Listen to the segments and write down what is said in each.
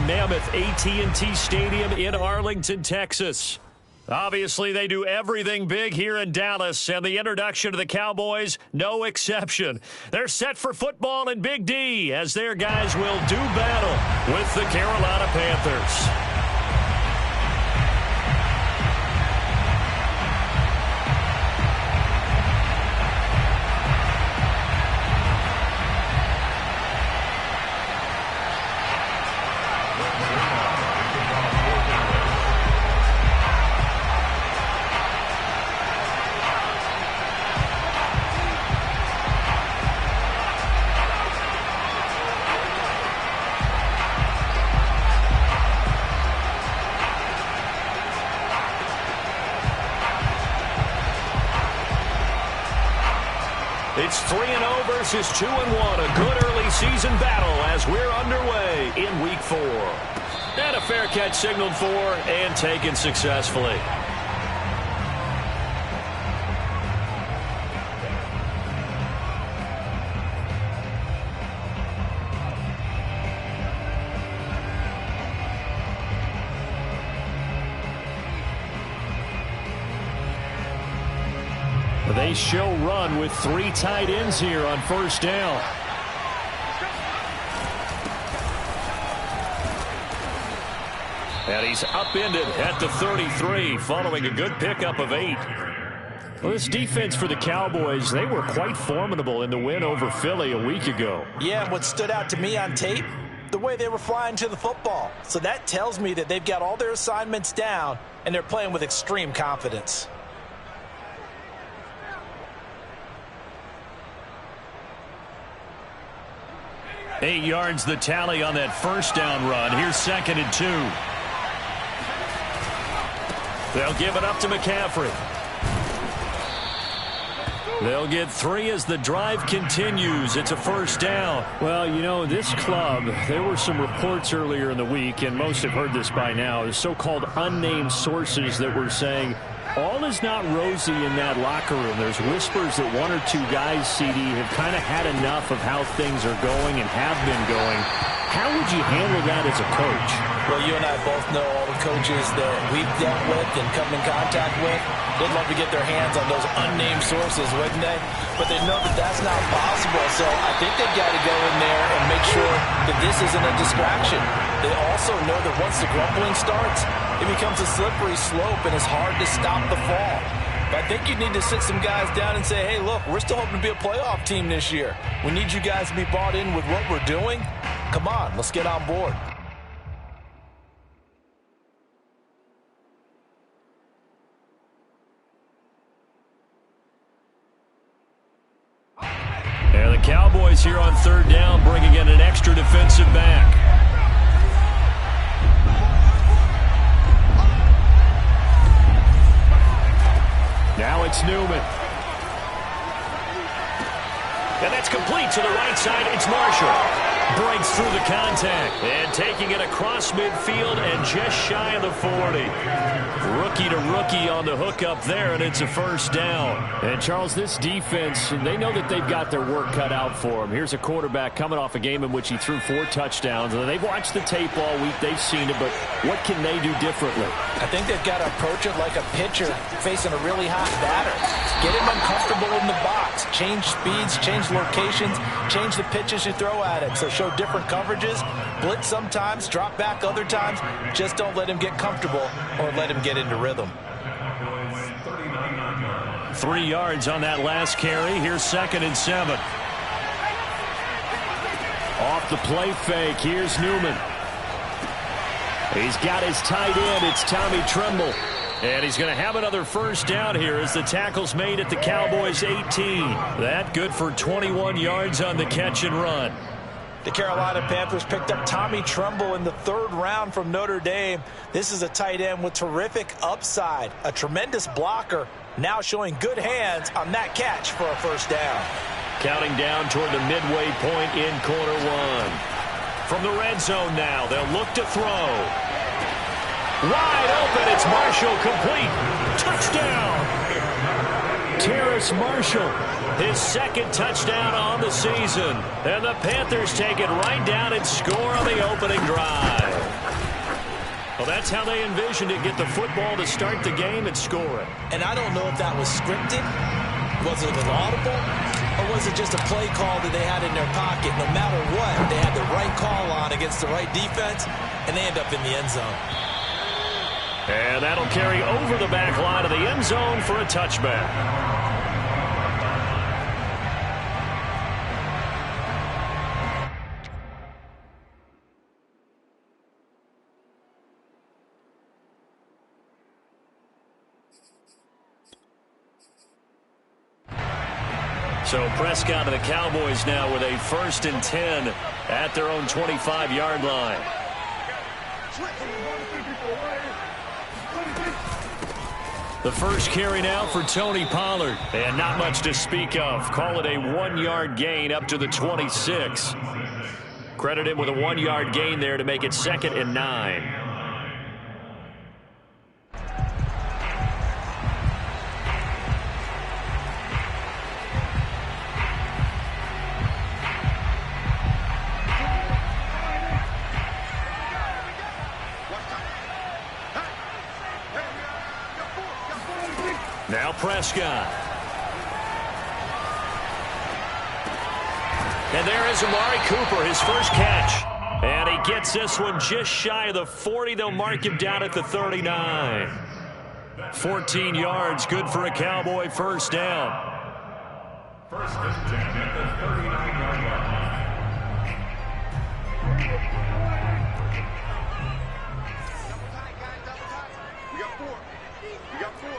mammoth AT&T Stadium in Arlington, Texas. Obviously, they do everything big here in Dallas, and the introduction to the Cowboys, no exception. They're set for football in Big D as their guys will do battle with the Carolina Panthers. It's 3-0 versus 2-1. A good early season battle as we're underway in Week 4. And a fair catch signaled for and taken successfully. They show run with 3 tight ends here on first down. And he's upended at the 33 following a good pickup of 8. Well, this defense for the Cowboys, they were quite formidable in the win over Philly a week ago. Yeah, and what stood out to me on tape, the way they were flying to the football. So that tells me that they've got all their assignments down and they're playing with extreme confidence. Eight yards the tally on that first down run. Here's 2nd and 2. They'll give it up to McCaffrey. They'll get 3 as the drive continues. It's a first down. Well, you know, this club, there were some reports earlier in the week, and most have heard this by now, the so-called unnamed sources that were saying all is not rosy in that locker room. There's whispers that 1 or 2 guys, CD, have kind of had enough of how things are going and have been going. How would you handle that as a coach? Well, you and I both know all the coaches that we've dealt with and come in contact with. They'd love to get their hands on those unnamed sources, wouldn't they? But they know that that's not possible, so I think they've got to go in there and make sure that this isn't a distraction. They also know that once the grumbling starts, it becomes a slippery slope and it's hard to stop the fall. But I think you need to sit some guys down and say, hey, look, we're still hoping to be a playoff team this year. We need you guys to be bought in with what we're doing. Come on, let's get on board. And the Cowboys here on 3rd down, bringing in an extra defensive back. Now it's Newman. And that's complete to the right side. It's Marshall. Breaks through the contact. And taking it across midfield and just shy of the 40. Rookie to rookie on the hook up there, and it's a first down. And, Charles, this defense, they know that they've got their work cut out for them. Here's a quarterback coming off a game in which he threw 4 touchdowns. And they've watched the tape all week. They've seen it, but what can they do differently? I think they've got to approach it like a pitcher facing a really hot batter. Get him uncomfortable in the box. Change speeds, change locations, change the pitches you throw at it. So show different coverages, blitz sometimes, drop back other times. Just don't let him get comfortable or let him get into rhythm. 3 yards on that last carry. Here's 2nd and 7. Off the play fake. Here's Newman. He's got his tight end. It's Tommy Tremble. And he's going to have another first down here as the tackle's made at the Cowboys 18. That good for 21 yards on the catch and run. The Carolina Panthers picked up Tommy Tremble in the 3rd round from Notre Dame. This is a tight end with terrific upside, a tremendous blocker, now showing good hands on that catch for a first down. Counting down toward the midway point in quarter 1. From the red zone now, they'll look to throw. Wide open, it's Marshall, complete. Touchdown! Terrace Marshall, his 2nd touchdown on the season. And the Panthers take it right down and score on the opening drive. that's how they envisioned it, get the football to start the game and score it. And I don't know if that was scripted. Was it an audible? Or was it just a play call that they had in their pocket? No matter what, they had the right call on against the right defense, and they end up in the end zone. And that'll carry over the back line of the end zone for a touchback. So Prescott and the Cowboys now with a 1st and 10 at their own 25-yard line. The first carry now for Tony Pollard. And not much to speak of. Call it a 1-yard gain up to the 26. Credit him with a 1-yard gain there to make it 2nd and 9. Now Prescott. And there is Amari Cooper, his first catch. And he gets this one just shy of the 40. They'll mark him down at the 39. 14 yards, good for a Cowboy first down. 1st and 10 at the 39-yard line. We got 4. We got 4.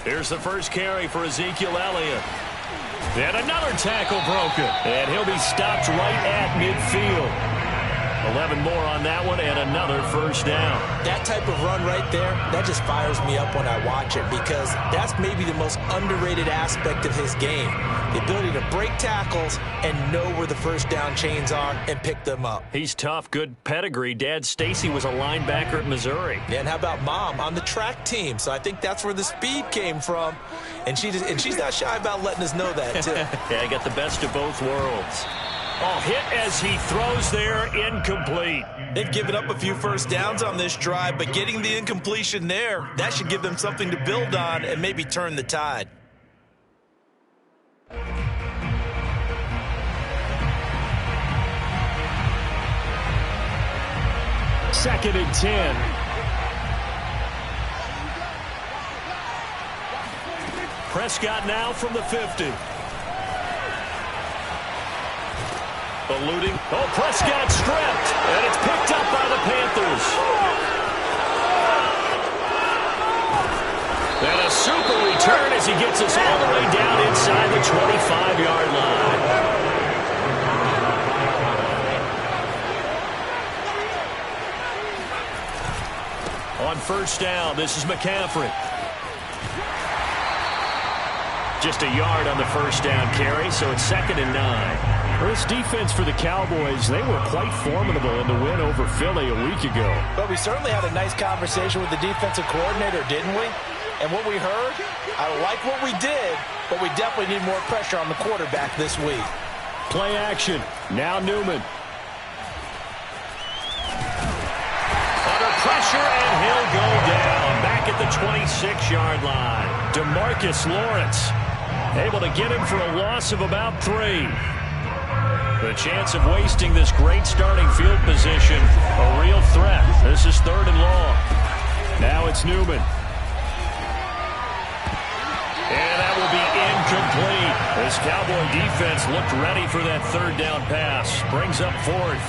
Here's the first carry for Ezekiel Elliott. And another tackle broken. And he'll be stopped right at midfield. 11 more on that one and another first down. That type of run right there, that just fires me up when I watch it because that's maybe the most underrated aspect of his game. The ability to break tackles and know where the first down chains are and pick them up. He's tough, good pedigree. Dad Stacy was a linebacker at Missouri. And how about Mom on the track team? So I think that's where the speed came from. And she's not shy about letting us know that, too. Yeah, got the best of both worlds. Oh, hit as he throws there, incomplete. They've given up a few first downs on this drive, but getting the incompletion there, that should give them something to build on and maybe turn the tide. Second and 10. Prescott now from the 50. Eluding. Oh, Prescott stripped. And it's picked up by the Panthers. And a super return as he gets us all the way down inside the 25-yard line. On first down, this is McCaffrey. Just a yard on the first down carry, so it's 2nd and 9. This defense for the Cowboys, they were quite formidable in the win over Philly a week ago. But we certainly had a nice conversation with the defensive coordinator, didn't we? And what we heard, I like what we did, but we definitely need more pressure on the quarterback this week. Play action. Now Newman. Under pressure, and he'll go down. Back at the 26-yard line. DeMarcus Lawrence able to get him for a loss of about 3. The chance of wasting this great starting field position, a real threat. This is 3rd and long. Now it's Newman. And that will be incomplete. This Cowboy defense looked ready for that 3rd down pass. Brings up 4th.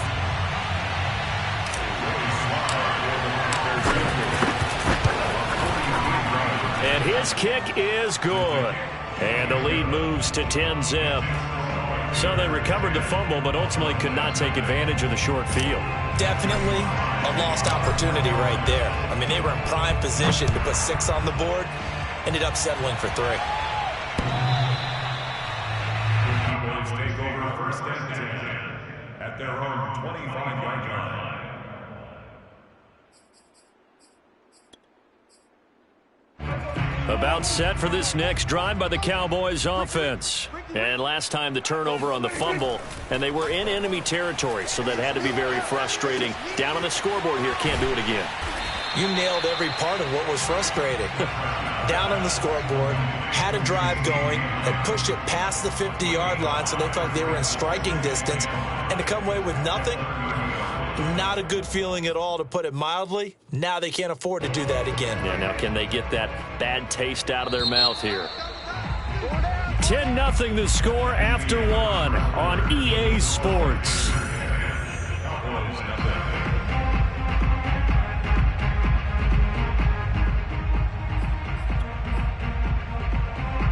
And his kick is good. And the lead moves to 10-zip. So they recovered the fumble, but ultimately could not take advantage of the short field. Definitely a lost opportunity right there. I mean, they were in prime position to put 6 on the board. Ended up settling for 3. Cowboys take over 1st and 10 at their own 25-yard line. About set for this next drive by the Cowboys offense. And last time the turnover on the fumble, and they were in enemy territory, so that had to be very frustrating. Down on the scoreboard here, can't do it again. You nailed every part of what was frustrating. Down on the scoreboard, had a drive going, had pushed it past the 50-yard line, so they felt like they were in striking distance, and to come away with nothing, not a good feeling at all, to put it mildly. Now they can't afford to do that again. Yeah, now can they get that bad taste out of their mouth here? 10-0 the score after one on EA Sports.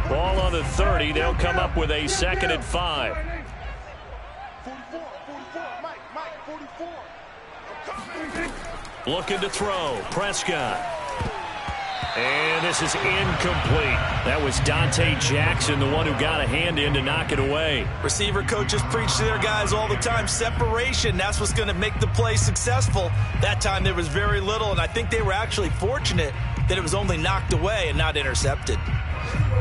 Ball on the 30. They'll come up with a 2nd and 5. Looking to throw. Prescott. And this is incomplete. That was Dante Jackson, the one who got a hand in to knock it away. Receiver coaches preach to their guys all the time. Separation, that's what's going to make the play successful. That time there was very little, and I think they were actually fortunate that it was only knocked away and not intercepted.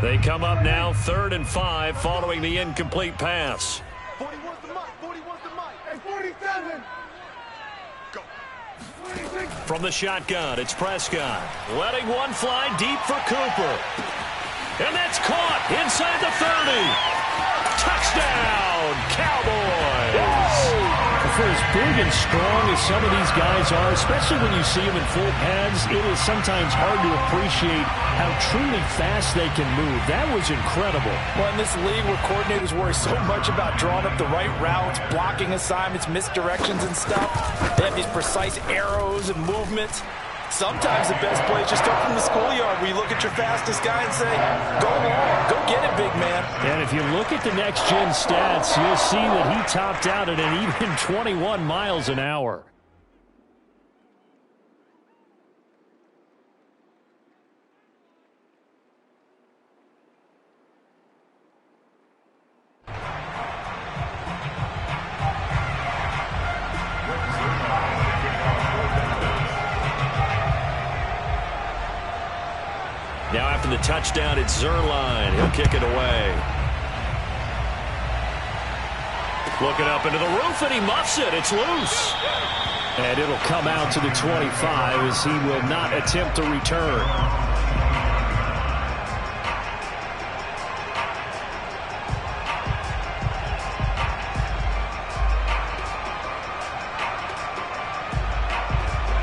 They come up now 3rd and 5 following the incomplete pass. 40 wants the mic. 40 wants the mic. Hey, 47. Go. From the shotgun, it's Prescott. Letting one fly deep for Cooper. And that's caught inside the 30. Touchdown, Cowboys! For as big and strong as some of these guys are, especially when you see them in full pads, it is sometimes hard to appreciate how truly fast they can move. That was incredible. Well, in this league where coordinators worry so much about drawing up the right routes, blocking assignments, misdirections and stuff, they have these precise arrows and movements. Sometimes the best play is just start from the schoolyard where you look at your fastest guy and say, go long, go get it, big man. And if you look at the next-gen stats, you'll see that he topped out at an even 21 miles an hour. Now after the touchdown, it's Zerline. He'll kick it away. Looking up into the roof, and he muffs it. It's loose. And it'll come out to the 25 as he will not attempt to return.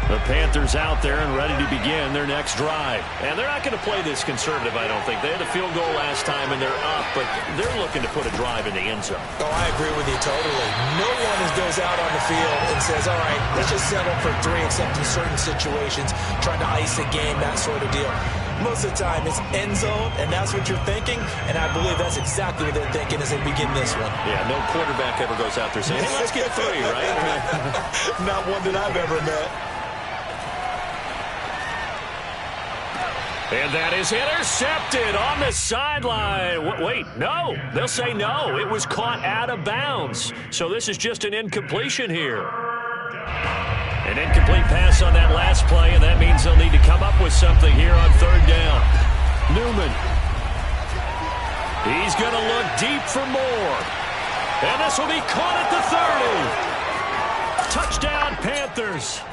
The Panthers out there and ready to begin their next drive. And they're not going to play this conservative, I don't think. They had a field goal last time, and they're up, but they're looking to put a drive in the end zone. Oh, I agree with you totally. No one goes out on the field and says, all right, let's just settle for 3, except in certain situations, trying to ice a game, that sort of deal. Most of the time, it's end zone, and that's what you're thinking, and I believe that's exactly what they're thinking as they begin this one. Yeah, no quarterback ever goes out there saying, hey, let's get 3, right? Not one that I've ever met. And that is intercepted on the sideline. Wait, no. They'll say no. It was caught out of bounds. So this is just an incompletion here. An incomplete pass on that last play, and that means they'll need to come up with something here on 3rd down. Newman. He's going to look deep for more. And this will be caught at the 30. Touchdown, Panthers.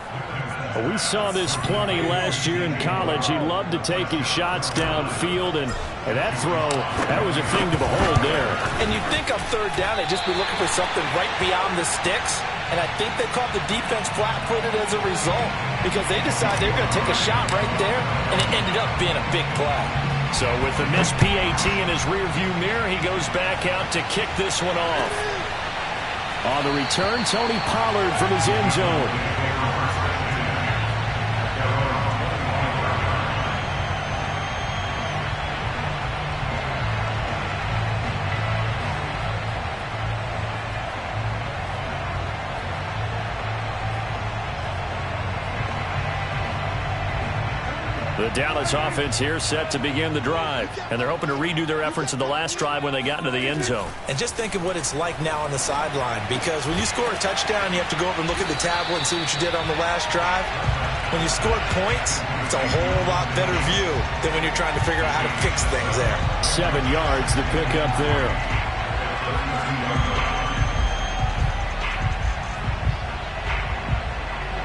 We saw this plenty last year in college. He loved to take his shots downfield, and that throw, that was a thing to behold there. And you'd think on 3rd down they'd just be looking for something right beyond the sticks, and I think they caught the defense flat-footed as a result because they decided they were going to take a shot right there, and it ended up being a big play. So with the missed PAT in his rearview mirror, he goes back out to kick this one off. On the return, Tony Pollard from his end zone. The Dallas offense here set to begin the drive. And they're hoping to redo their efforts in the last drive when they got into the end zone. And just think of what it's like now on the sideline, because when you score a touchdown, you have to go over and look at the tablet and see what you did on the last drive. When you score points, it's a whole lot better view than when you're trying to figure out how to fix things there. 7 yards to pick up there.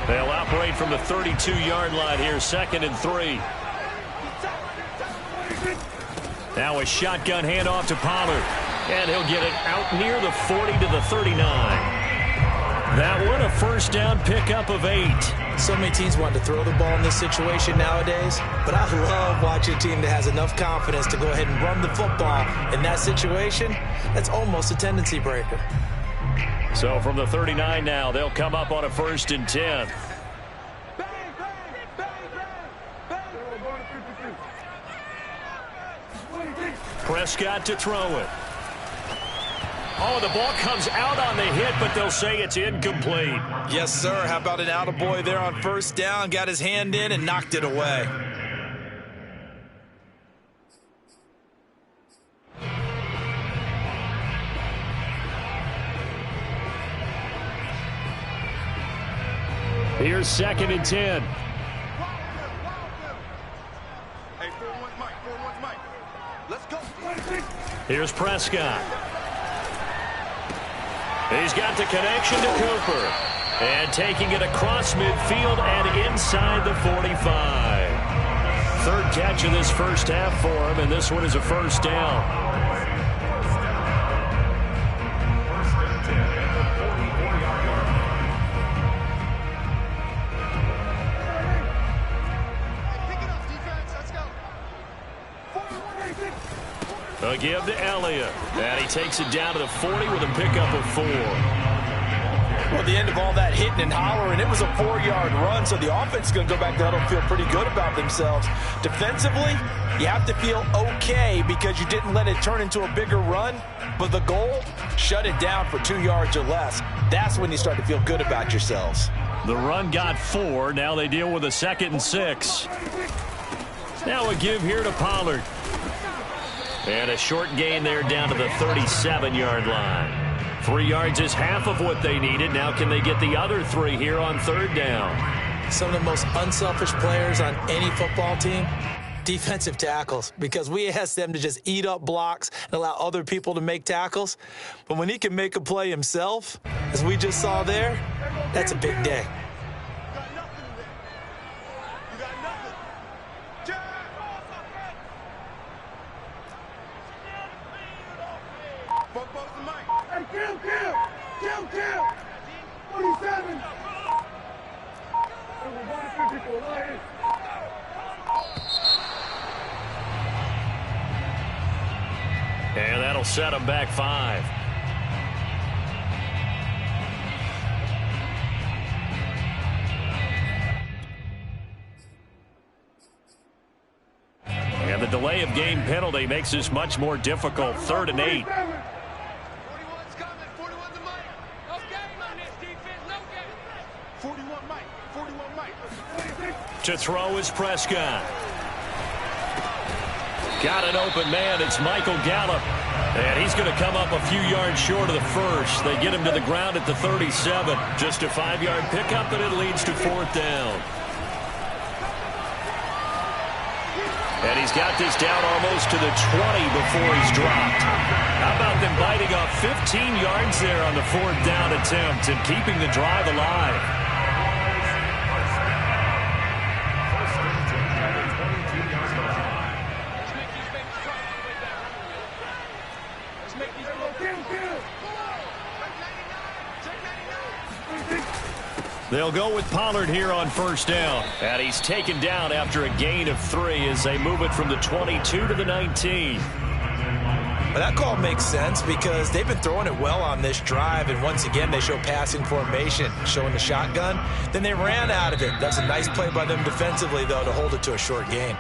They'll operate from the 32-yard line here, 2nd and 3. Now a shotgun handoff to Pollard. And he'll get it out near the 40 to the 39. That one, a first down pickup of 8. So many teams want to throw the ball in this situation nowadays, but I love watching a team that has enough confidence to go ahead and run the football in that situation. That's almost a tendency breaker. So from the 39 now, they'll come up on a 1st and 10. Prescott to throw it. Oh, the ball comes out on the hit, but they'll say it's incomplete. Yes, sir. How about an attaboy there on 1st down? Got his hand in and knocked it away. Here's 2nd and 10. Hey, 4-1 Mike, 4-1 Mike. Let's go. Here's Prescott. He's got the connection to Cooper. And taking it across midfield and inside the 45. 3rd catch of this first half for him, and this one is a 1st down. A give to Elliott. And he takes it down to the 40 with a pickup of 4. Well, at the end of all that hitting and hollering, it was a 4-yard run, so the offense is going to go back to huddle and feel pretty good about themselves. Defensively, you have to feel okay because you didn't let it turn into a bigger run, but the goal, shut it down for 2 yards or less. That's when you start to feel good about yourselves. The run got 4. Now they deal with a 2nd and 6. Now a give here to Pollard. And a short gain there down to the 37-yard line. 3 yards is half of what they needed. Now can they get the other 3 here on 3rd down? Some of the most unselfish players on any football team, defensive tackles, because we ask them to just eat up blocks and allow other people to make tackles. But when he can make a play himself, as we just saw there, that's a big day. Kill! 47! And that'll set them back 5. And the delay of game penalty makes this much more difficult. 3rd and 8. To throw is Prescott. Got an open man. It's Michael Gallup. And he's going to come up a few yards short of the first. They get him to the ground at the 37. Just a 5-yard pickup, and it leads to 4th down. And he's got this down almost to the 20 before he's dropped. How about them biting off 15 yards there on the 4th down attempt and keeping the drive alive? They'll go with Pollard here on 1st down. And he's taken down after a gain of 3 as they move it from the 22 to the 19. Well, that call makes sense because they've been throwing it well on this drive, and once again they show passing formation, showing the shotgun. Then they ran out of it. That's a nice play by them defensively, though, to hold it to a short gain.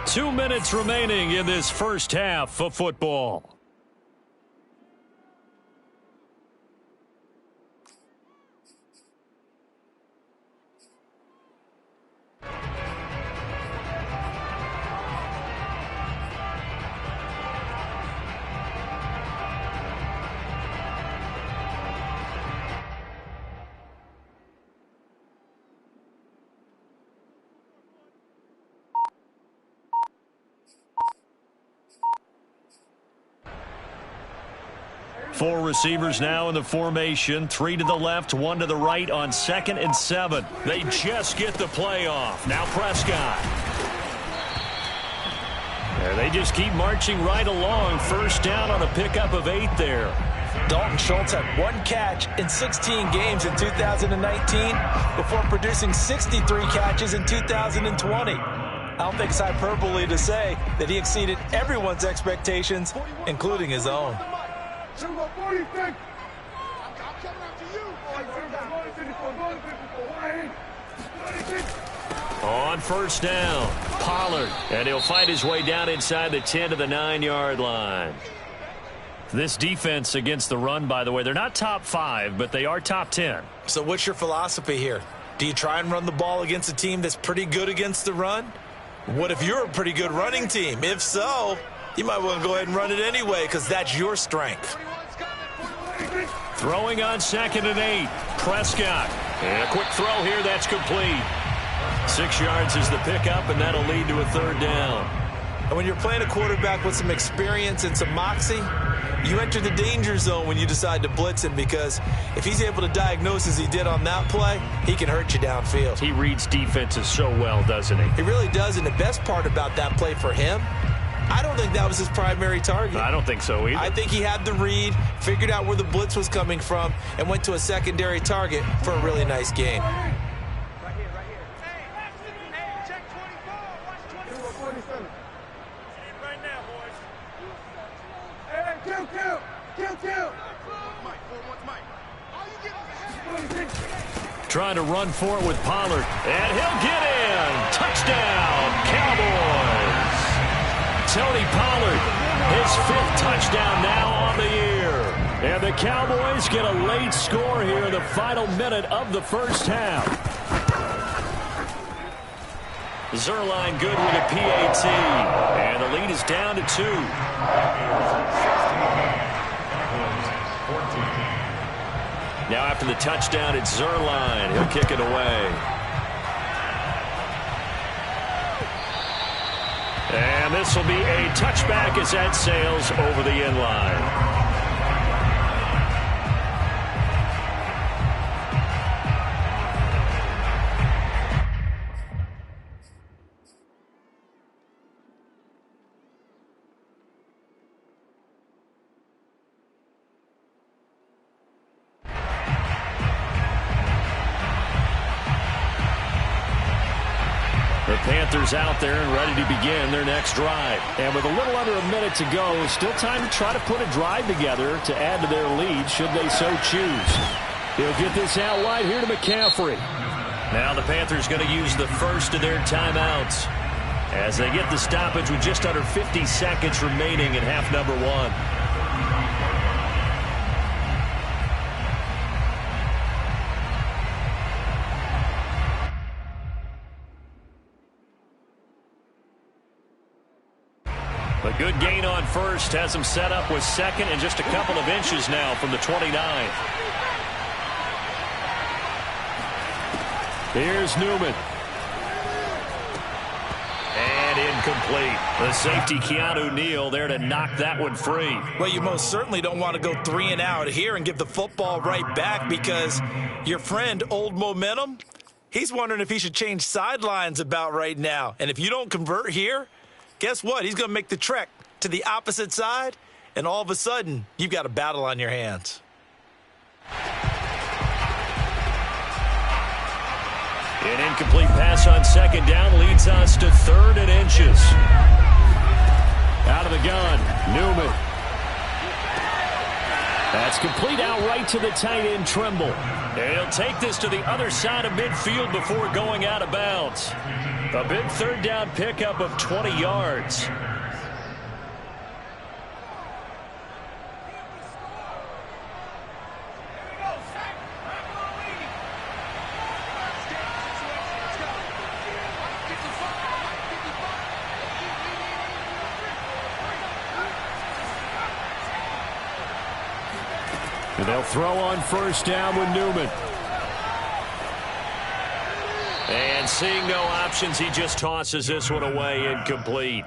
2 minutes remaining in this first half of football. Four receivers now in the formation. 3 to the left, 1 to the right on 2nd and 7. They just get the play off. Now Prescott. And they just keep marching right along. First down on a pickup of 8 there. Dalton Schultz had 1 catch in 16 games in 2019 before producing 63 catches in 2020. I don't think it's hyperbole to say that he exceeded everyone's expectations, including his own. On first down, Pollard. And he'll fight his way down inside the 10 to the 9-yard line. This defense against the run, by the way, they're not top 5, but they are top 10. So what's your philosophy here? Do you try and run the ball against a team that's pretty good against the run? What if you're a pretty good running team? If so, you might want to go ahead and run it anyway because that's your strength. Throwing on 2nd and 8. Prescott. And a quick throw here. That's complete. 6 yards is the pickup, and that'll lead to a 3rd down. And when you're playing a quarterback with some experience and some moxie, you enter the danger zone when you decide to blitz him because if he's able to diagnose as he did on that play, he can hurt you downfield. He reads defenses so well, doesn't he? He really does, and the best part about that play for him, I don't think that was his primary target. I don't think so either. I think he had the read, figured out where the blitz was coming from, and went to a secondary target for a really nice game. Trying to run for it with Pollard. And he'll get in. Touchdown, Cowboys. Tony Pollard, his 5th touchdown now on the year. And the Cowboys get a late score here in the final minute of the first half. Zerline good with a PAT. And the lead is down to 2. Now after the touchdown, it's Zerline. He'll kick it away. And this will be a touchback as that sails over the end line. The Panthers out there and ready to begin their next drive. And with a little under a minute to go, still time to try to put a drive together to add to their lead should they so choose. He'll get this out wide here to McCaffrey. Now the Panthers going to use the first of their timeouts as they get the stoppage with just under 50 seconds remaining in half number 1. A good gain on first has him set up with 2nd and just a couple of inches now from the 29. Here's Newman. And incomplete. The safety, Keanu Neal, there to knock that one free. Well, you most certainly don't want to go 3 and out here and give the football right back because your friend, Old Momentum, he's wondering if he should change sidelines about right now. And if you don't convert here, guess what? He's going to make the trek to the opposite side, and all of a sudden, you've got a battle on your hands. An incomplete pass on 2nd down leads us to 3rd and inches. Out of the gun, Newman. That's complete out right to the tight end, Trimble. And he'll take this to the other side of midfield before going out of bounds. A big 3rd down pickup of 20 yards. And they'll throw on first down with Newman. And seeing no options, he just tosses this one away incomplete.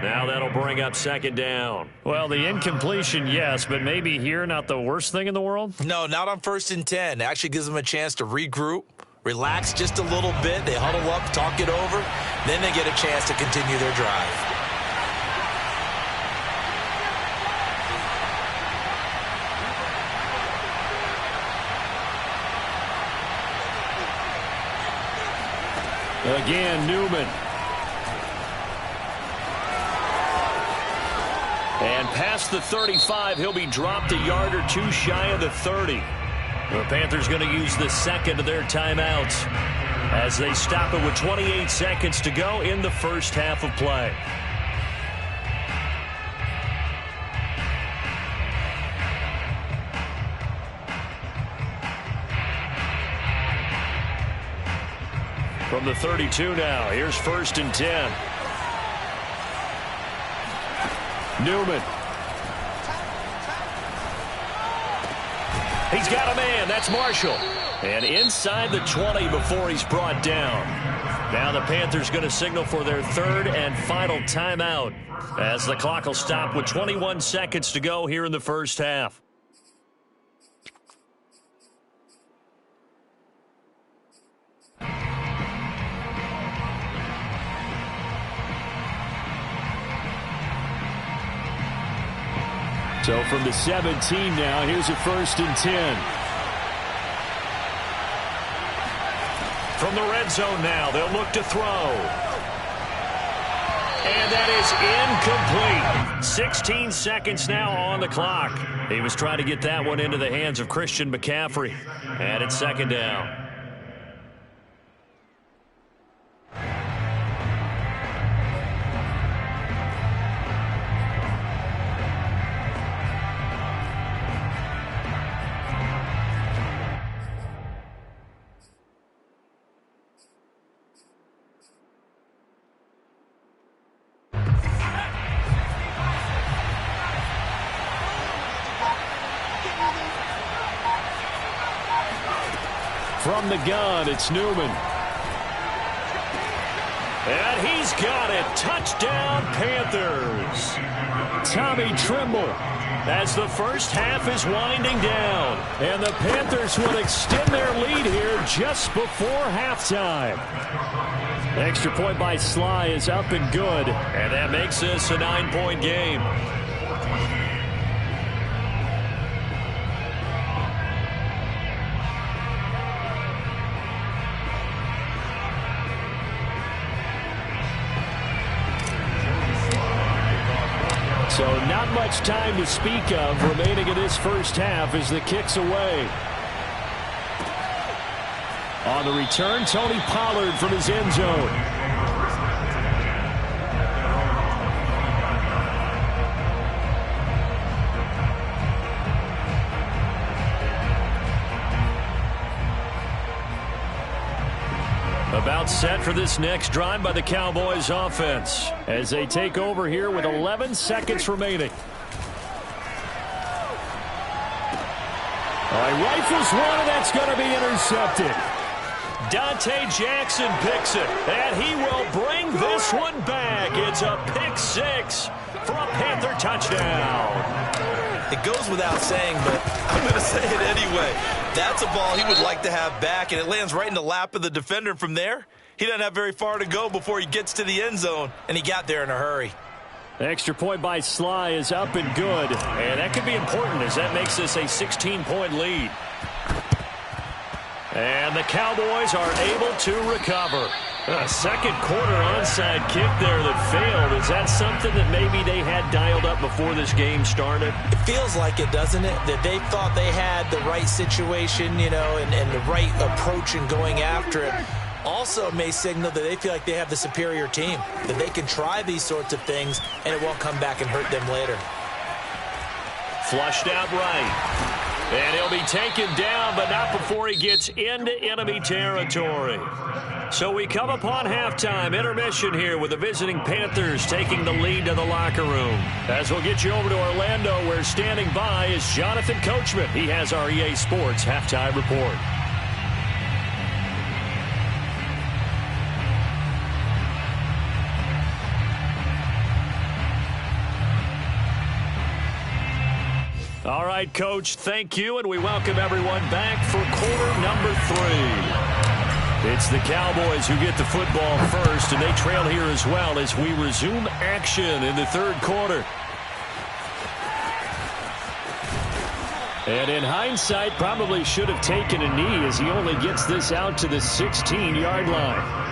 Now that'll bring up second down. Well, the incompletion, yes, but maybe here not the worst thing in the world? No, not on 1st and 10. It actually gives them a chance to regroup, relax just a little bit. They huddle up, talk it over. Then they get a chance to continue their drive. Again, Newman. And past the 35, he'll be dropped a yard or two shy of the 30. The Panthers going to use the second of their timeouts as they stop it with 28 seconds to go in the first half of play. From the 32 now, here's 1st and 10. Newman. He's got a man. That's Marshall. And inside the 20 before he's brought down. Now the Panthers going to signal for their third and final timeout as the clock will stop with 21 seconds to go here in the first half. So from the 17 now, here's a 1st and 10. From the red zone now, they'll look to throw. And that is incomplete. 16 seconds now on the clock. He was trying to get that one into the hands of Christian McCaffrey. And it's second down. From the gun, it's Newman. And he's got it. Touchdown, Panthers. Tommy Tremble. As the first half is winding down. And the Panthers will extend their lead here just before halftime. Extra point by Sly is up and good. And that makes this a 9-point game. So not much time to speak of remaining in this first half as the kick's away. On the return, Tony Pollard from his end zone. About set for this next drive by the Cowboys offense as they take over here with 11 seconds remaining. All right, rifles one, and that's going to be intercepted. Dante Jackson picks it, and he will bring this one back. It's a pick six for a Panther touchdown. It goes without saying, but I'm going to say it anyway. That's a ball he would like to have back, and it lands right in the lap of the defender. From there, he doesn't have very far to go before he gets to the end zone, and he got there in a hurry. Extra point by Sly is up and good. And that could be important as that makes this a 16-point lead. And the Cowboys are able to recover. A second quarter onside kick there that failed. Is that something that maybe they had dialed up before this game started? It feels like it, doesn't it? That they thought they had the right situation, you know, and the right approach in going after it. Also may signal that they feel like they have the superior team, that they can try these sorts of things and it won't come back and hurt them later. Flushed out right. And he'll be taken down, but not before he gets into enemy territory. So we come upon halftime, intermission here with the visiting Panthers taking the lead to the locker room. As we'll get you over to Orlando, where standing by is Jonathan Coachman. He has our EA Sports halftime report. All right, Coach, thank you, and we welcome everyone back for quarter number 3. It's the Cowboys who get the football first, and they trail here as well as we resume action in the third quarter. And in hindsight, probably should have taken a knee as he only gets this out to the 16-yard line.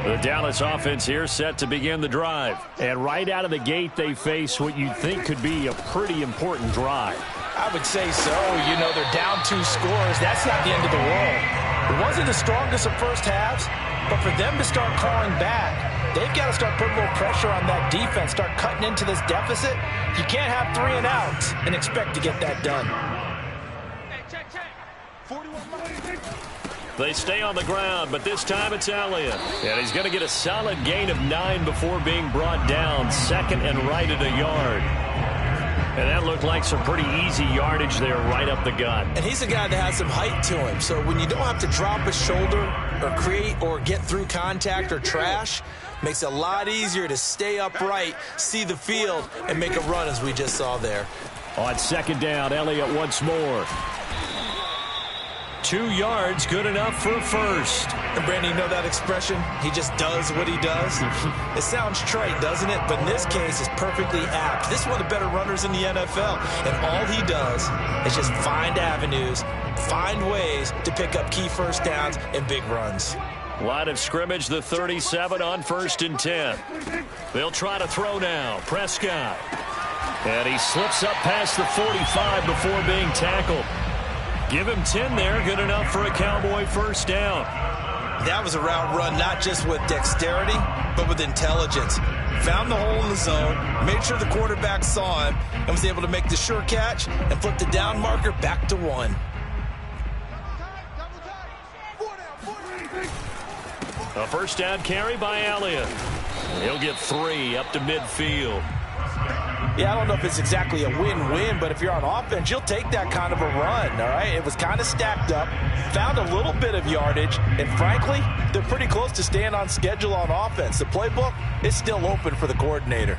The Dallas offense here set to begin the drive. And right out of the gate, they face what you'd think could be a pretty important drive. I would say so. You know, they're down 2 scores. That's not the end of the world. It wasn't the strongest of first halves, but for them to start clawing back, they've got to start putting a little pressure on that defense, start cutting into this deficit. You can't have 3 and outs and expect to get that done. They stay on the ground, but this time it's Elliott. And he's going to get a solid gain of 9 before being brought down, second and right at a yard. And that looked like some pretty easy yardage there right up the gut. And he's a guy that has some height to him. So when you don't have to drop his shoulder or create or get through contact or trash, makes it a lot easier to stay upright, see the field, and make a run as we just saw there. On second down, Elliott once more. 2 yards, good enough for a first. And Brandon, you know that expression? He just does what he does. It sounds trite, doesn't it? But in this case, it's perfectly apt. This is one of the better runners in the NFL. And all he does is just find avenues, find ways to pick up key first downs and big runs. Line of scrimmage, the 37 on 1st and 10. They'll try to throw now. Prescott. And he slips up past the 45 before being tackled. Give him 10 there, good enough for a Cowboy first down. That was a route run not just with dexterity, but with intelligence. Found the hole in the zone, made sure the quarterback saw him, and was able to make the sure catch and flip the down marker back to 1. A first down carry by Elliott. He'll get 3 up to midfield. Yeah, I don't know if it's exactly a win-win, but if you're on offense, you'll take that kind of a run, all right? It was kind of stacked up, found a little bit of yardage, and frankly, they're pretty close to staying on schedule on offense. The playbook is still open for the coordinator.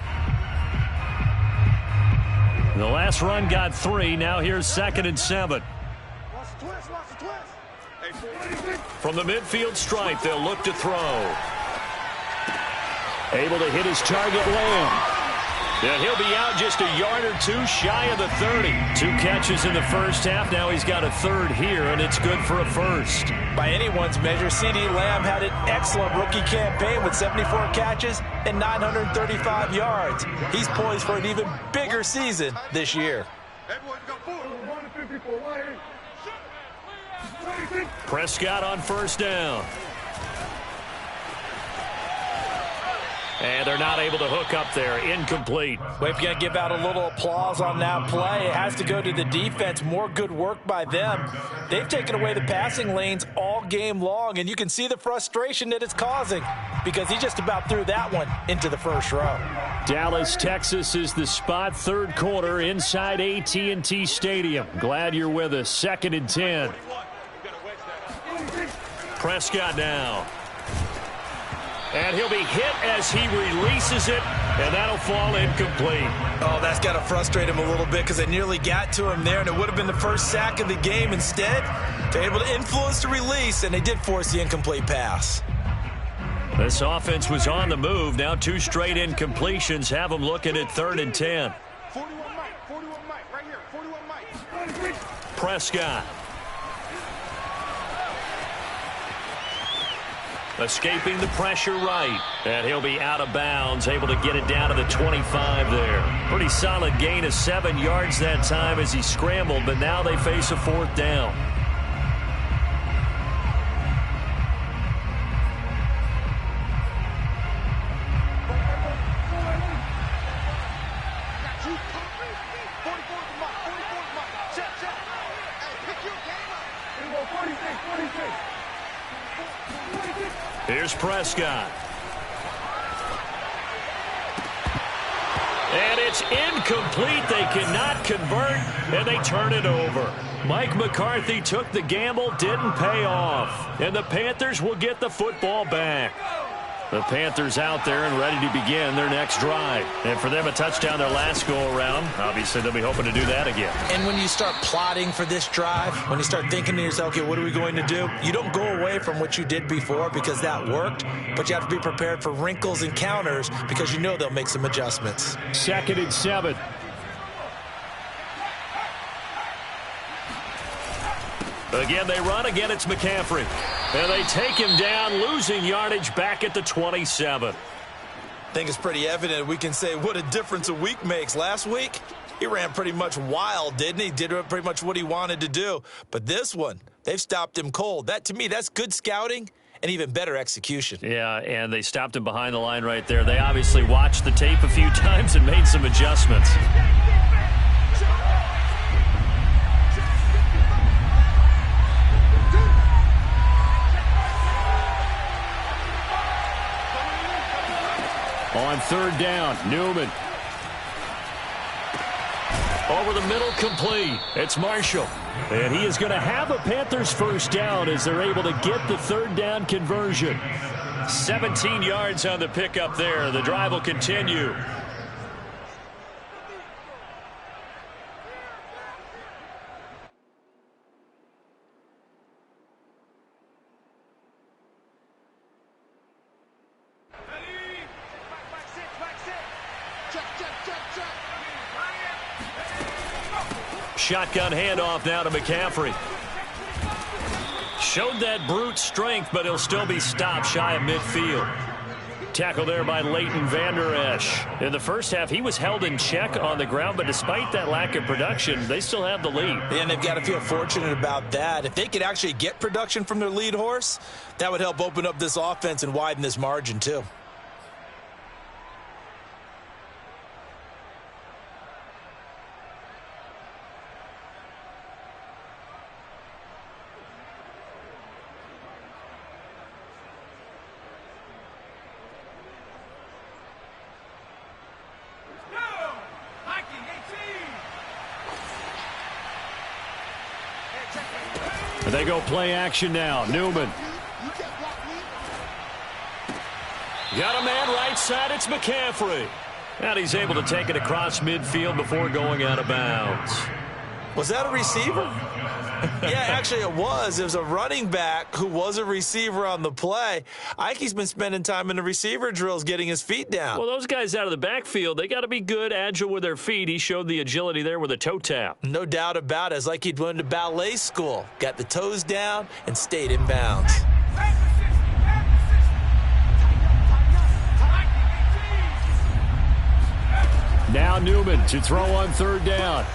The last run got 3. Now here's 2nd and 7. From the midfield stripe, they'll look to throw. Able to hit his target, Lamb. And he'll be out just a yard or 2 shy of the 30. 2 catches in the first half. Now he's got a 3rd here, and it's good for a first. By anyone's measure, CeeDee Lamb had an excellent rookie campaign with 74 catches and 935 yards. He's poised for an even bigger season this year. Prescott on first down. And they're not able to hook up there. Incomplete. Well, if you're going to give out a little applause on that play, it has to go to the defense. More good work by them. They've taken away the passing lanes all game long, and you can see the frustration that it's causing because he just about threw that one into the first row. Dallas, Texas is the spot. Third quarter inside AT&T Stadium. Glad you're with us. 2nd and 10. Prescott now. And he'll be hit as he releases it, and that'll fall incomplete. Oh, that's got to frustrate him a little bit because they nearly got to him there, and it would have been the first sack of the game. Instead, they're able to influence the release, and they did force the incomplete pass. This offense was on the move. Now 2 straight incompletions have them looking at 3rd and 10. 41 Mike, right here, 41 Mike. Prescott. Escaping the pressure right. And he'll be out of bounds, able to get it down to the 25 there. Pretty solid gain of 7 yards that time as he scrambled, but now they face a 4th down. Here's Prescott. And it's incomplete. They cannot convert, and they turn it over. Mike McCarthy took the gamble, didn't pay off. And the Panthers will get the football back. The Panthers out there and ready to begin their next drive. And for them, a touchdown their last go-around. Obviously, they'll be hoping to do that again. And when you start plotting for this drive, when you start thinking to yourself, okay, what are we going to do? You don't go away from what you did before because that worked, but you have to be prepared for wrinkles and counters because you know they'll make some adjustments. 2nd and 7. Again, they run. Again, it's McCaffrey. And they take him down, losing yardage back at the 27. I think it's pretty evident we can say what a difference a week makes. Last week, he ran pretty much wild, didn't he? Did pretty much what he wanted to do. But this one, they've stopped him cold. That, to me, that's good scouting and even better execution. Yeah, and they stopped him behind the line right there. They obviously watched the tape a few times and made some adjustments. On 3rd down, Newman. Over the middle, complete. It's Marshall. And he is going to have a Panthers first down as they're able to get the 3rd down conversion. 17 yards on the pickup there. The drive will continue. Shotgun handoff now to McCaffrey. Showed that brute strength, but he'll still be stopped shy of midfield. Tackle there by Leighton Vander Esch. In the first half, he was held in check on the ground, but despite that lack of production, they still have the lead. And they've got to feel fortunate about that. If they could actually get production from their lead horse, that would help open up this offense and widen this margin too. They go play action now. Newman. Got a man right side. It's McCaffrey. And he's able to take it across midfield before going out of bounds. Was that a receiver? Yeah, actually it was. It was a running back who was a receiver on the play. Ike's been spending time in the receiver drills getting his feet down. Well, those guys out of the backfield, they got to be good, agile with their feet. He showed the agility there with a toe tap. No doubt about it. It's like he'd went to ballet school. Got the toes down and stayed in bounds. Now Newman to throw on 3rd down.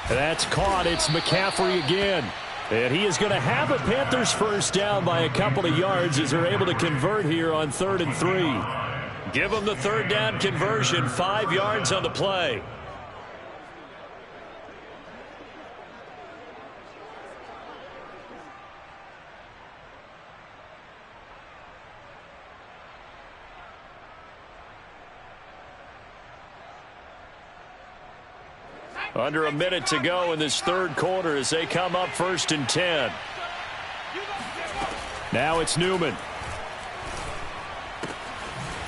That's caught. It's McCaffrey again. And he is going to have a Panthers first down by a couple of yards as they're able to convert here on 3rd and 3. Give them the 3rd down conversion, 5 yards on the play. Under a minute to go in this 3rd quarter as they come up 1st and 10. Now it's Newman.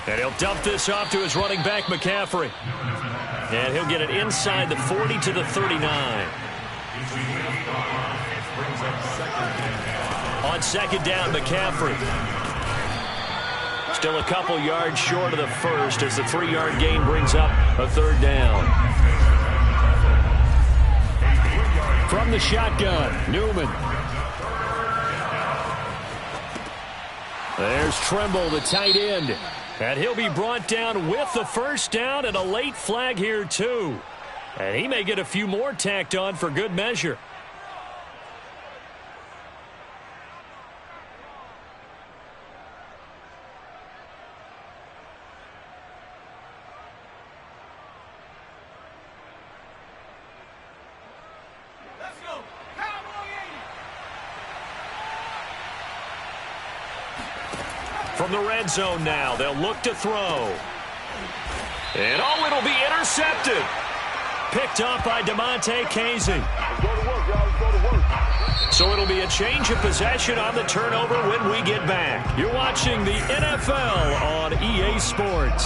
And he'll dump this off to his running back, McCaffrey. And he'll get it inside the 40 to the 39. On 2nd down, McCaffrey. Still a couple yards short of the first as the 3-yard gain brings up a 3rd down. From the shotgun, Newman. There's Tremble, the tight end. And he'll be brought down with the first down and a late flag here, too. And he may get a few more tacked on for good measure. From the red zone now, they'll look to throw. And oh, it'll be intercepted. Picked off by DeMonte Casey. So it'll be a change of possession on the turnover when we get back. You're watching the NFL on EA Sports.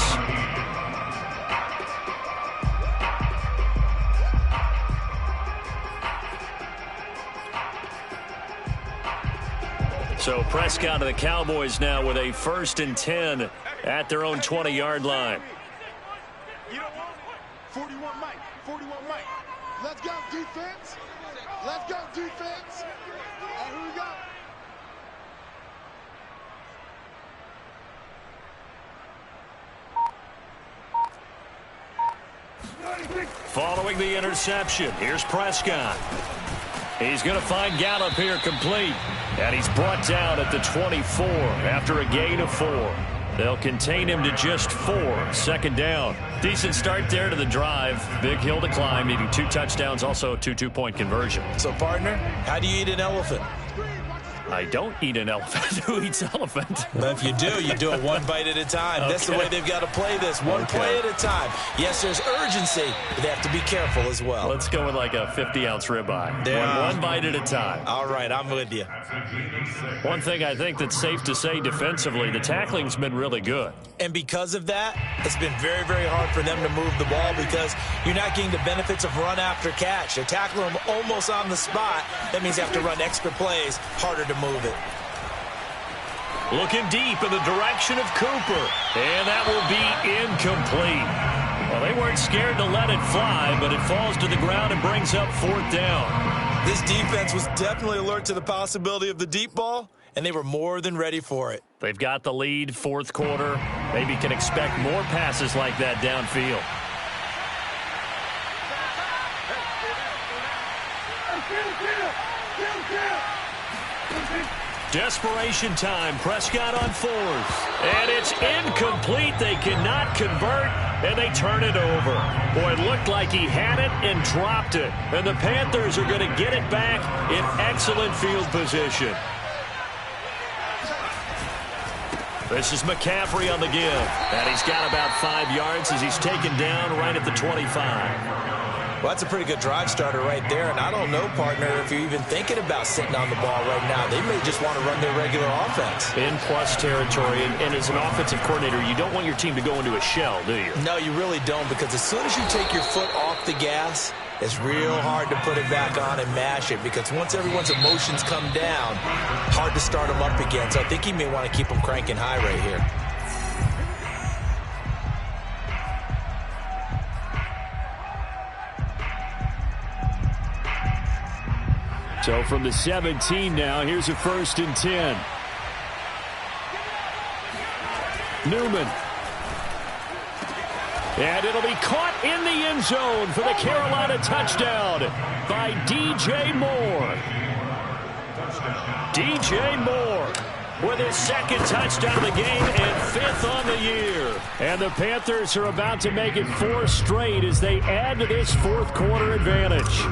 So Prescott of the Cowboys now with a 1st and 10 at their own 20-yard line. 41 Mike. 41 Mike. Let's go, defense. Let's go, defense. And here we go. Following the interception, here's Prescott. He's going to find Gallup here complete. And he's brought down at the 24 after a gain of 4. They'll contain him to just 4. 2nd down. Decent start there to the drive. Big hill to climb, needing 2 touchdowns, also a 2-2-point conversion. So, partner, how do you eat an elephant? I don't eat an elephant. Who eats elephant? But if you do it one bite at a time. Okay. That's the way they've got to play this, one play at a time. Yes, there's urgency, but they have to be careful as well. Let's go with like a 50-ounce ribeye. One bite at a time. All right, I'm with you. One thing I think that's safe to say defensively, the tackling's been really good. And because of that, it's been very, very hard for them to move the ball because you're not getting the benefits of run after catch. They tackle them almost on the spot. That means they have to run extra plays, harder to move it. Looking deep in the direction of Cooper. And that will be incomplete. Well, they weren't scared to let it fly, but it falls to the ground and brings up 4th down. This defense was definitely alert to the possibility of the deep ball, and they were more than ready for it. They've got the lead, 4th quarter. Maybe can expect more passes like that downfield. Desperation time. Prescott on 4th. And it's incomplete. They cannot convert, and they turn it over. Boy, it looked like he had it and dropped it. And the Panthers are going to get it back in excellent field position. This is McCaffrey on the give. And he's got about 5 yards as he's taken down right at the 25. Well, that's a pretty good drive starter right there. And I don't know, partner, if you're even thinking about sitting on the ball right now. They may just want to run their regular offense. In plus territory. And as an offensive coordinator, you don't want your team to go into a shell, do you? No, you really don't, because as soon as you take your foot off the gas, it's real hard to put it back on and mash it, because once everyone's emotions come down, hard to start them up again. So I think he may want to keep them cranking high right here. So from the 17 now, here's a 1st and 10. Newman. And it'll be caught in the end zone for the Carolina touchdown by DJ Moore. DJ Moore with his 2nd touchdown of the game and 5th on the year. And the Panthers are about to make it 4 straight as they add to this 4th quarter advantage.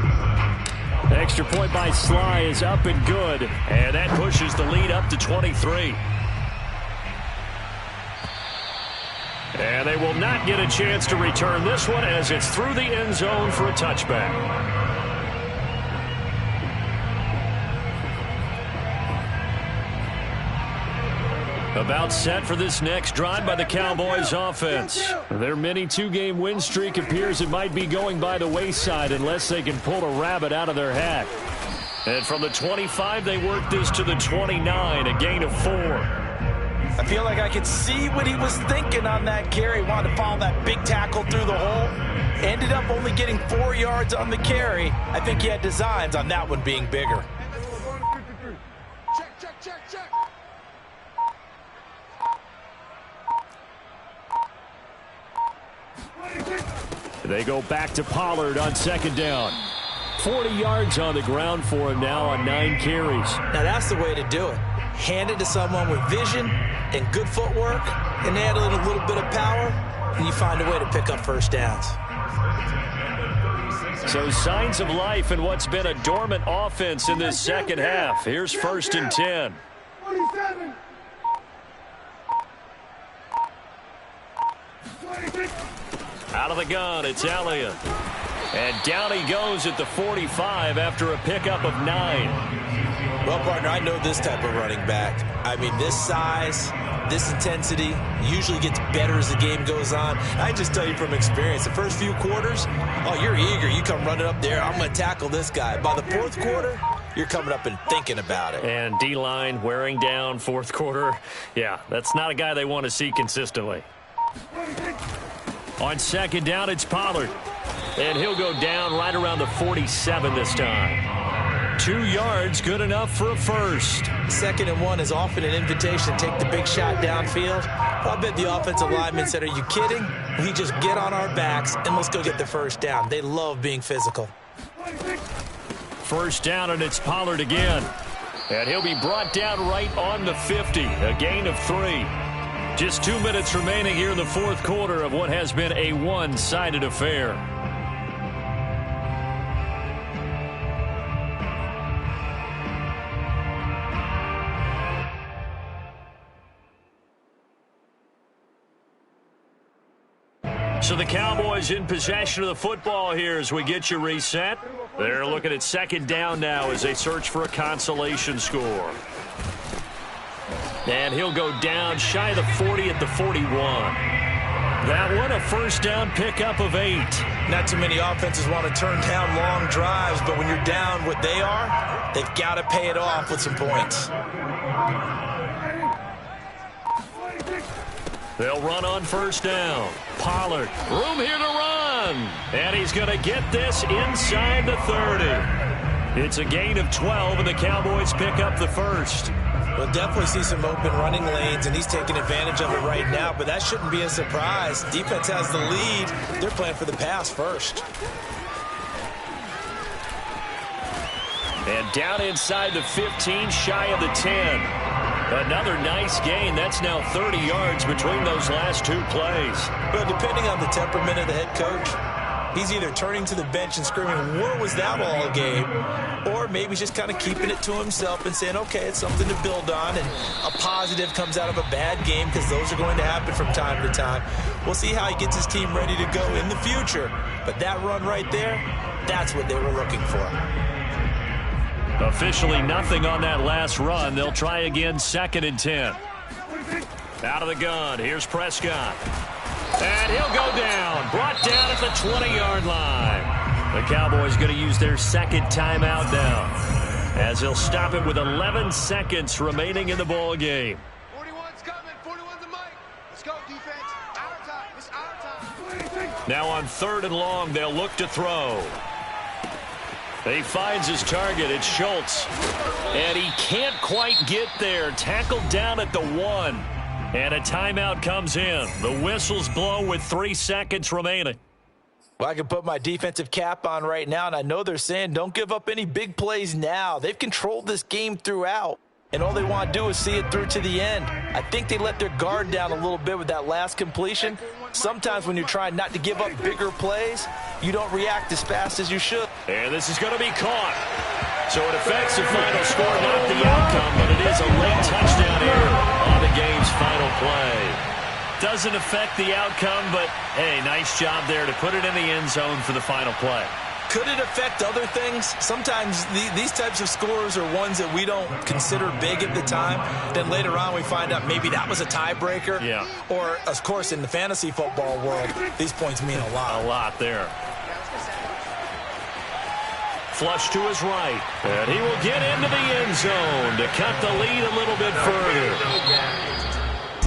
Extra point by Sly is up and good. And that pushes the lead up to 23. And they will not get a chance to return this one as it's through the end zone for a touchback. About set for this next drive by the Cowboys offense. Their mini 2-game win streak appears it might be going by the wayside unless they can pull a rabbit out of their hat. And from the 25, they work this to the 29, a gain of 4. I feel like I could see what he was thinking on that carry. Wanted to follow that big tackle through the hole. Ended up only getting 4 yards on the carry. I think he had designs on that one being bigger. Check, check, check, check. They go back to Pollard on 2nd down. 40 yards on the ground for him now on 9 carries. Now that's the way to do it. Hand it to someone with vision and good footwork, and add a little bit of power, and you find a way to pick up 1st downs. So signs of life in what's been a dormant offense in this 2nd half. Here's 1st and 10. 47. 26. Out of the gun, it's Elliott. And down he goes at the 45 after a pickup of 9. Well, partner, I know this type of running back. I mean, this size, this intensity usually gets better as the game goes on. I just tell you from experience, the first few quarters, oh, you're eager. You come running up there, I'm going to tackle this guy. By the fourth quarter, you're coming up and thinking about it. And D-line wearing down fourth quarter. Yeah, that's not a guy they want to see consistently. On second down, it's Pollard. And he'll go down right around the 47 this time. 2 yards, good enough for a first. 2nd and 1 is often an invitation to take the big shot downfield. I bet the offensive lineman said, are you kidding? We just get on our backs and let's go get the first down. They love being physical. First down, and it's Pollard again. And he'll be brought down right on the 50, a gain of 3. Just 2 minutes remaining here in the fourth quarter of what has been a one-sided affair. So the Cowboys in possession of the football here as we get you reset. They're looking at second down now as they search for a consolation score. And he'll go down shy of the 40 at the 41. That one a first down pickup of 8. Not too many offenses want to turn down long drives, but when you're down what they are, they've got to pay it off with some points. They'll run on first down. Pollard, room here to run. And he's going to get this inside the 30. It's a gain of 12, and the Cowboys pick up the first. We'll definitely see some open running lanes, and he's taking advantage of it right now, but that shouldn't be a surprise. Defense has the lead. They're playing for the pass first. And down inside the 15, shy of the 10. Another nice gain. That's now 30 yards between those last 2 plays. Well, depending on the temperament of the head coach, he's either turning to the bench and screaming, where was that all game? Or maybe he's just kind of keeping it to himself and saying, okay, it's something to build on, and a positive comes out of a bad game because those are going to happen from time to time. We'll see how he gets his team ready to go in the future. But that run right there, that's what they were looking for. Officially nothing on that last run. They'll try again, 2nd and 10. Out of the gun, here's Prescott. And he'll go down, brought down at the 20-yard line. The Cowboys going to use their second timeout now, as they'll stop it with 11 seconds remaining in the ball game. 41's coming, 41's the mic. Let's go, defense. Our time, it's our time. Now on 3rd and long, they'll look to throw. He finds his target. It's Schultz. And he can't quite get there. Tackled down at the 1. And a timeout comes in. The whistles blow with 3 seconds remaining. Well, I can put my defensive cap on right now, and I know they're saying don't give up any big plays now. They've controlled this game throughout, and all they want to do is see it through to the end. I think they let their guard down a little bit with that last completion. Sometimes when you're trying not to give up bigger plays, you don't react as fast as you should. And this is going to be caught. So it affects the final score, not the outcome, but it is a late touchdown error on the game's final play. Doesn't affect the outcome, but, hey, nice job there to put it in the end zone for the final play. Could it affect other things? Sometimes these types of scores are ones that we don't consider big at the time. Then later on we find out maybe that was a tiebreaker. Yeah. Or, of course, in the fantasy football world, these points mean a lot. A lot there. Flush to his right. And he will get into the end zone to cut the lead a little bit further.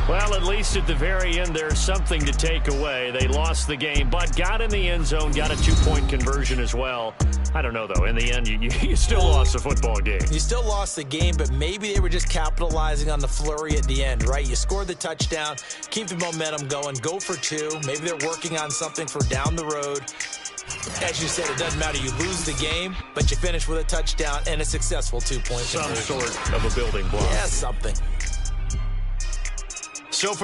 Well, at least at the very end, there's something to take away. They lost the game, but got in the end zone, got a 2-point conversion as well. I don't know, though. In the end, you still lost the football game. You still lost the game, but maybe they were just capitalizing on the flurry at the end, right? You scored the touchdown, keep the momentum going, go for 2. Maybe they're working on something for down the road. As you said, it doesn't matter. You lose the game, but you finish with a touchdown and a successful 2-point conversion. Some sort of a building block. Yeah, something. So for